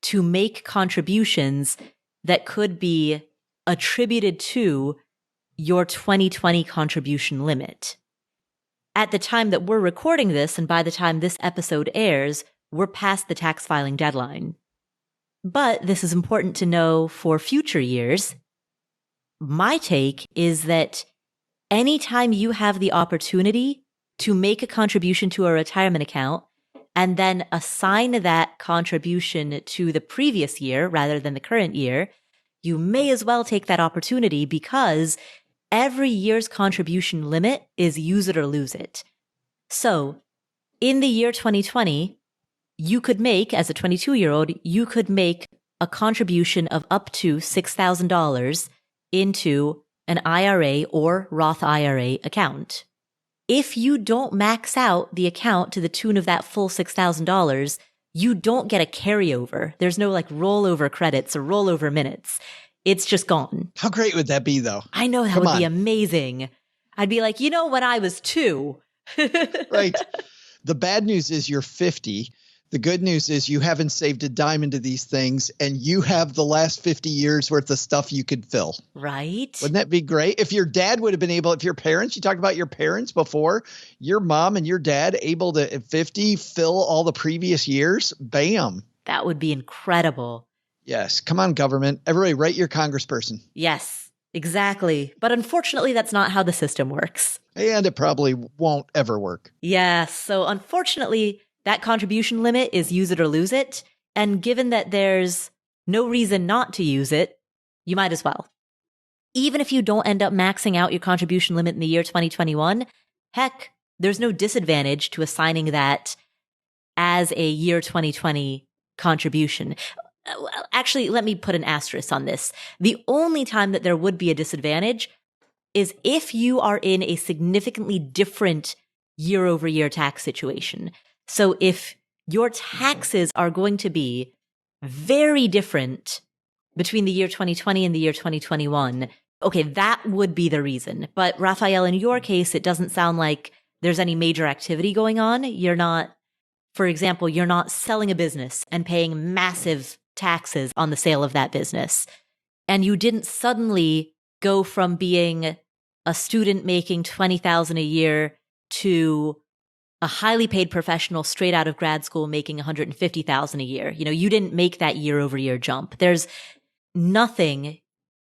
S1: to make contributions that could be attributed to your 2020 contribution limit. At the time that we're recording this, and by the time this episode airs, we're past the tax filing deadline. But this is important to know for future years. My take is that anytime you have the opportunity to make a contribution to a retirement account and then assign that contribution to the previous year rather than the current year, you may as well take that opportunity because every year's contribution limit is use it or lose it. So in the year 2020, you could make, as a 22-year-old, you could make a contribution of up to $6,000 into an IRA or Roth IRA account. If you don't max out the account to the tune of that full $6,000, you don't get a carryover. There's no like rollover credits or rollover minutes. It's just gone.
S2: How great would that be, though?
S1: I know that
S2: Come
S1: would
S2: on.
S1: be amazing. I'd be like, when I was 2.
S2: Right. The bad news is you're 50. The good news is you haven't saved a dime into these things, and you have the last 50 years worth of stuff you could fill.
S1: Right?
S2: Wouldn't that be great? If your dad would have been able, if your parents, you talked about your parents before, your mom and your dad able to, at 50, fill all the previous years, bam.
S1: That would be incredible.
S2: Yes. Come on, government. Everybody write your congressperson.
S1: Yes, exactly. But unfortunately, that's not how the system works.
S2: And it probably won't ever work.
S1: Yes. So unfortunately, that contribution limit is use it or lose it. And given that there's no reason not to use it, you might as well. Even if you don't end up maxing out your contribution limit in the year 2021, heck, there's no disadvantage to assigning that as a year 2020 contribution. Actually, let me put an asterisk on this. The only time that there would be a disadvantage is if you are in a significantly different year-over-year tax situation. So if your taxes are going to be very different between the year 2020 and the year 2021, okay, that would be the reason. But Rafael, in your case, it doesn't sound like there's any major activity going on. You're not, for example, you're not selling a business and paying massive taxes on the sale of that business. And you didn't suddenly go from being a student making $20,000 a year to a highly paid professional straight out of grad school making $150,000 a year. You didn't make that year over year jump. There's nothing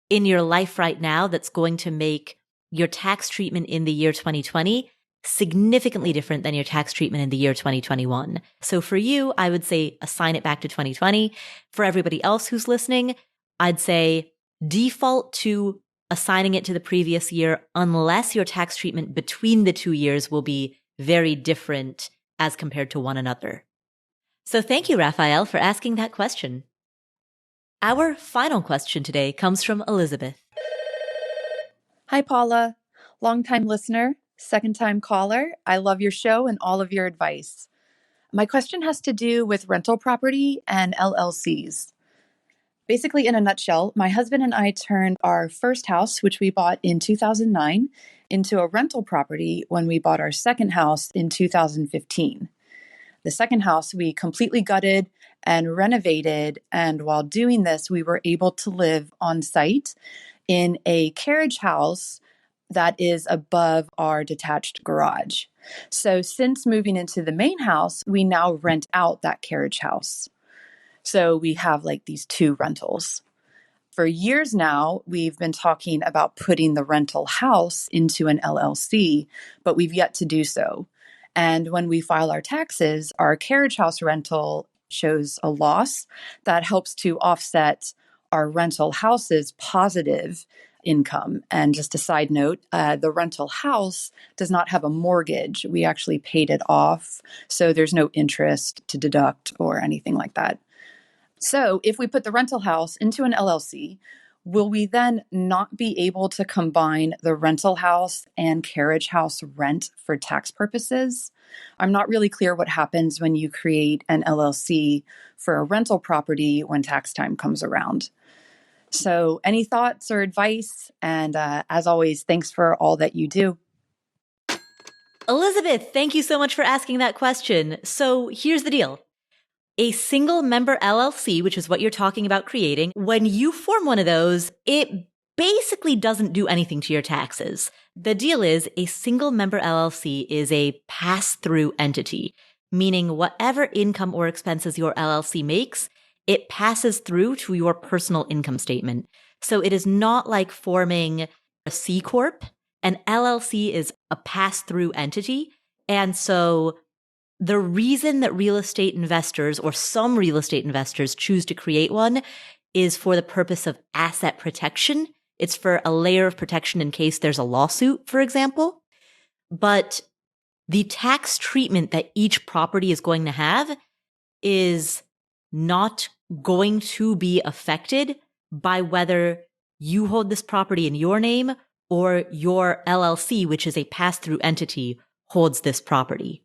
S1: in your life right now that's going to make your tax treatment in the year 2020 significantly different than your tax treatment in the year 2021. So for you, I would say assign it back to 2020. For everybody else who's listening, I'd say default to assigning it to the previous year unless your tax treatment between the 2 years will be very different as compared to one another. So thank you, Rafael, for asking that question. Our final question today comes from Elizabeth.
S3: Hi, Paula. Longtime listener, second-time caller. I love your show and all of your advice. My question has to do with rental property and LLCs. Basically, in a nutshell, my husband and I turned our first house, which we bought in 2009, into a rental property when we bought our second house in 2015. The second house we completely gutted and renovated, and while doing this, we were able to live on site in a carriage house that is above our detached garage. So since moving into the main house, we now rent out that carriage house. So we have like these 2 rentals.
S6: For years now, we've been talking about putting the rental house into an LLC, but we've yet to do so. And when we file our taxes, our carriage house rental shows a loss that helps to offset our rental house's positive income. And just a side note, the rental house does not have a mortgage. We actually paid it off, so there's no interest to deduct or anything like that. So if we put the rental house into an LLC, will we then not be able to combine the rental house and carriage house rent for tax purposes? I'm not really clear what happens when you create an LLC for a rental property when tax time comes around. So any thoughts or advice? And as always, thanks for all that you do.
S1: Elizabeth, thank you so much for asking that question. So here's the deal. A single member LLC, which is what you're talking about creating, when you form one of those, it basically doesn't do anything to your taxes. The deal is a single member LLC is a pass-through entity, meaning whatever income or expenses your LLC makes, it passes through to your personal income statement. So it is not like forming a C Corp. An LLC is a pass-through entity. And so the reason that real estate investors or some real estate investors choose to create one is for the purpose of asset protection. It's for a layer of protection in case there's a lawsuit, for example. But the tax treatment that each property is going to have is not going to be affected by whether you hold this property in your name or your LLC, which is a pass-through entity, holds this property.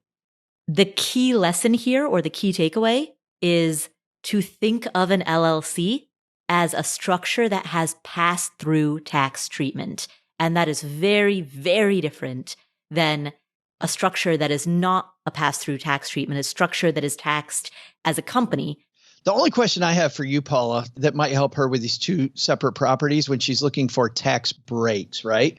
S1: The key lesson here, or the key takeaway, is to think of an LLC as a structure that has pass-through tax treatment. And that is very, very different than a structure that is not a pass-through tax treatment, a structure that is taxed as a company.
S2: The only question I have for you, Paula, that might help her with these two separate properties when she's looking for tax breaks, right?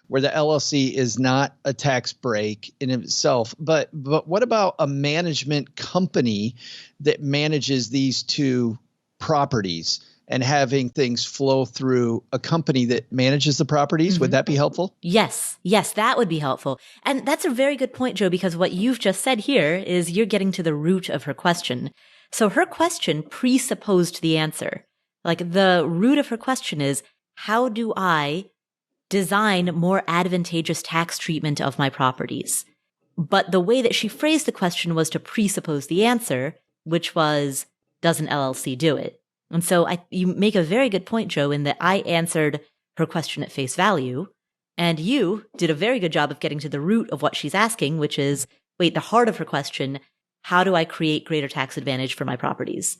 S2: Where the LLC is not a tax break in itself. But what about a management company that manages these two properties and having things flow through a company that manages the properties? Mm-hmm. Would that be helpful?
S1: Yes, that would be helpful. And that's a very good point, Joe, because what you've just said here is you're getting to the root of her question. So her question presupposed the answer. Like the root of her question is, how do I design more advantageous tax treatment of my properties? But the way that she phrased the question was to presuppose the answer, which was, does an LLC do it? And so you make a very good point, Joe, in that I answered her question at face value, and you did a very good job of getting to the root of what she's asking, which is, the heart of her question, how do I create greater tax advantage for my properties?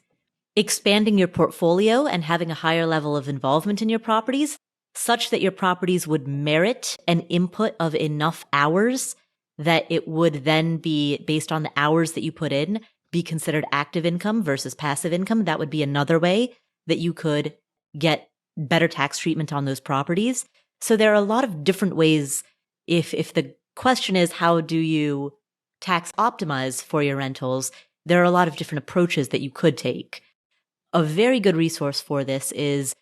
S1: Expanding your portfolio and having a higher level of involvement in your properties such that your properties would merit an input of enough hours that it would then be, based on the hours that you put in, be considered active income versus passive income. That would be another way that you could get better tax treatment on those properties. So there are a lot of different ways. If the question is, how do you tax optimize for your rentals, there are a lot of different approaches that you could take. A very good resource for this is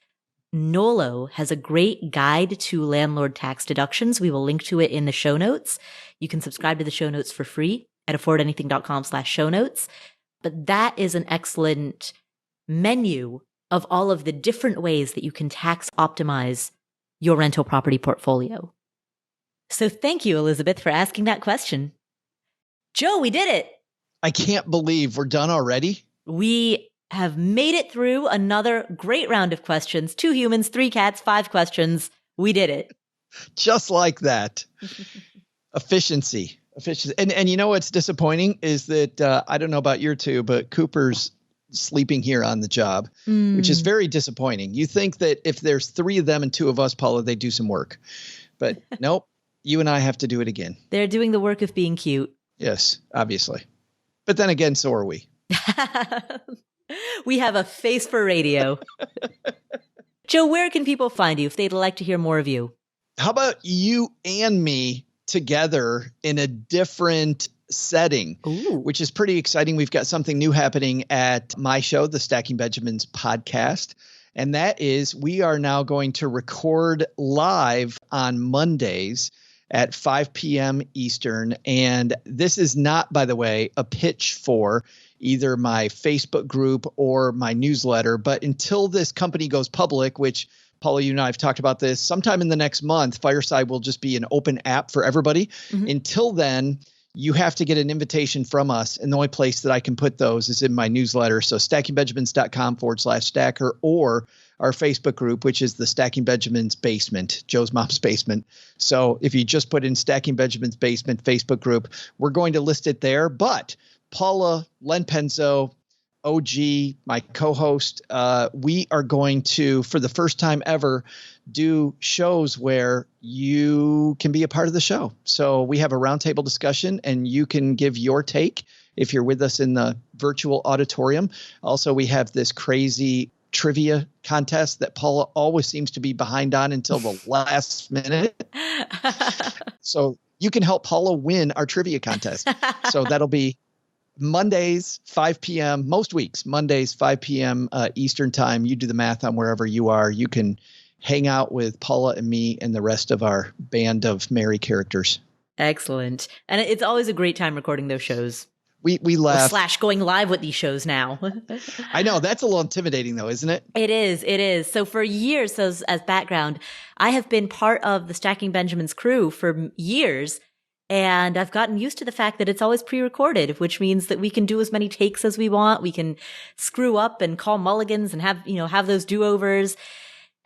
S1: Nolo has a great guide to landlord tax deductions. We will link to it in the show notes. You can subscribe to the show notes for free at affordanything.com/show notes. But that is an excellent menu of all of the different ways that you can tax optimize your rental property portfolio. So thank you, Elizabeth, for asking that question. Joe, we did it.
S2: I can't believe we're done already.
S1: We have made it through another great round of questions. 2 humans, 3 cats, 5 questions. We did it.
S2: Just like that. Efficiency. And you know what's disappointing is that, I don't know about your two, but Cooper's sleeping here on the job, which is very disappointing. You think that if there's 3 of them and 2 of us, Paula, they do some work. But nope, you and I have to do it again.
S1: They're doing the work of being cute.
S2: Yes, obviously. But then again, so are we.
S1: We have a face for radio. Joe, where can people find you if they'd like to hear more of you?
S2: How about you and me together in a different setting, which is pretty exciting. We've got something new happening at my show, the Stacking Benjamins podcast. And that is, we are now going to record live on Mondays at 5 p.m. Eastern. And this is not, by the way, a pitch for either my Facebook group or my newsletter. But until this company goes public, which Paula, you and I have talked about this, sometime in the next month, Fireside will just be an open app for everybody. Until then, you have to get an invitation from us. And the only place that I can put those is in my newsletter. So stackingbenjamins.com/stacker, or our Facebook group, which is the Stacking Benjamins Basement, Joe's mom's basement. So if you just put in Stacking Benjamins Basement Facebook group, we're going to list it there. But Paula, Len Penzo, OG, my co-host, we are going to, for the first time ever, do shows where you can be a part of the show. So we have a roundtable discussion and you can give your take if you're with us in the virtual auditorium. Also, we have this crazy trivia contest that Paula always seems to be behind on until the last minute. So you can help Paula win our trivia contest. So that'll be Mondays, 5 p.m., most weeks, Mondays, 5 p.m. Eastern time. You do the math on wherever you are. You can hang out with Paula and me and the rest of our band of merry characters.
S1: Excellent. And it's always a great time recording those shows.
S2: We laugh.
S1: / going live with these shows now.
S2: I know. That's a little intimidating, though, isn't it?
S1: It is. It is. So for years, as background, I have been part of the Stacking Benjamins crew for years. And I've gotten used to the fact that it's always pre-recorded, which means that we can do as many takes as we want. We can screw up and call mulligans and have those do-overs.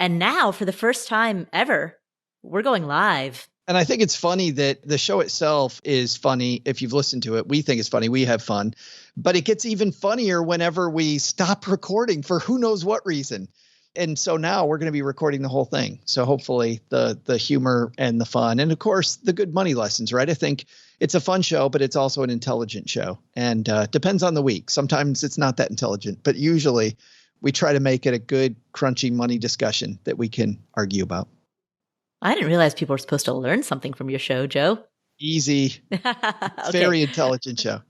S1: And now, for the first time ever, we're going live.
S2: And I think it's funny that the show itself is funny. If you've listened to it, we think it's funny. We have fun. But it gets even funnier whenever we stop recording for who knows what reason. And so now we're going to be recording the whole thing. So hopefully the humor and the fun and, of course, the good money lessons, right? I think it's a fun show, but it's also an intelligent show, and depends on the week. Sometimes it's not that intelligent, but usually we try to make it a good, crunchy money discussion that we can argue about.
S1: I didn't realize people were supposed to learn something from your show, Joe.
S2: Easy. Very intelligent show.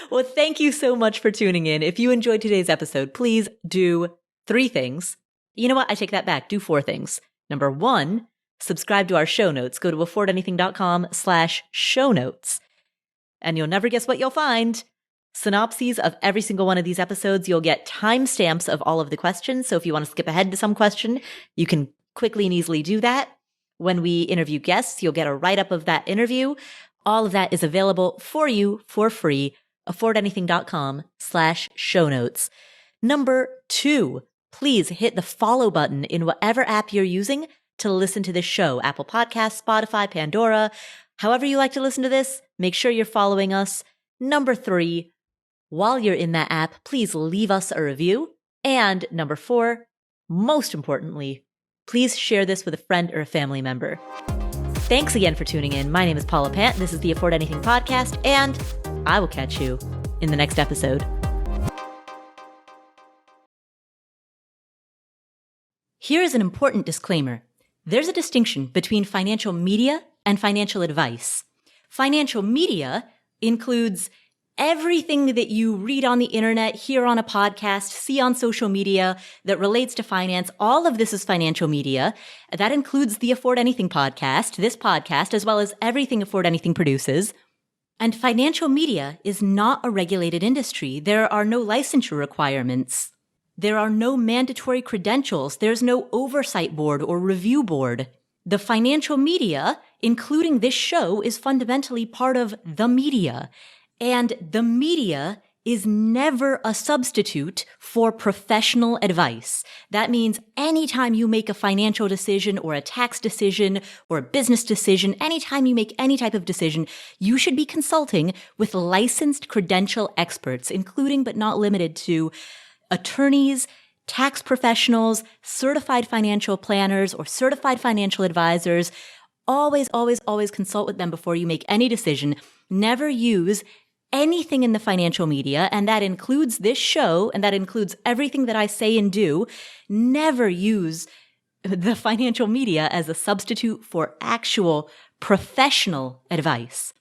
S1: Well, thank you so much for tuning in. If you enjoyed today's episode, please do 3 things. You know what? I take that back. Do 4 things. Number 1, subscribe to our show notes. Go to affordanything.com/show notes. And you'll never guess what you'll find. Synopses of every single one of these episodes. You'll get timestamps of all of the questions. So if you want to skip ahead to some question, you can quickly and easily do that. When we interview guests, you'll get a write-up of that interview. All of that is available for you for free. affordanything.com/show notes. Number 2, please hit the follow button in whatever app you're using to listen to this show. Apple Podcasts, Spotify, Pandora, however you like to listen to this, make sure you're following us. Number 3, while you're in that app, please leave us a review. And number 4, most importantly, please share this with a friend or a family member. Thanks again for tuning in. My name is Paula Pant. This is the Afford Anything podcast, and I will catch you in the next episode. Here is an important disclaimer. There's a distinction between financial media and financial advice. Financial media includes everything that you read on the internet, hear on a podcast, see on social media that relates to finance. All of this is financial media. That includes the Afford Anything podcast, this podcast, as well as everything Afford Anything produces. And financial media is not a regulated industry. There are no licensure requirements. There are no mandatory credentials. There's no oversight board or review board. The financial media, including this show, is fundamentally part of the media. And the media is never a substitute for professional advice. That means anytime you make a financial decision or a tax decision or a business decision, anytime you make any type of decision, you should be consulting with licensed credential experts, including but not limited to attorneys, tax professionals, certified financial planners, or certified financial advisors. Always, always, always consult with them before you make any decision. Never use anything in the financial media, and that includes this show, and that includes everything that I say and do. Never use the financial media as a substitute for actual professional advice.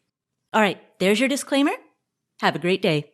S1: All right, there's your disclaimer. Have a great day.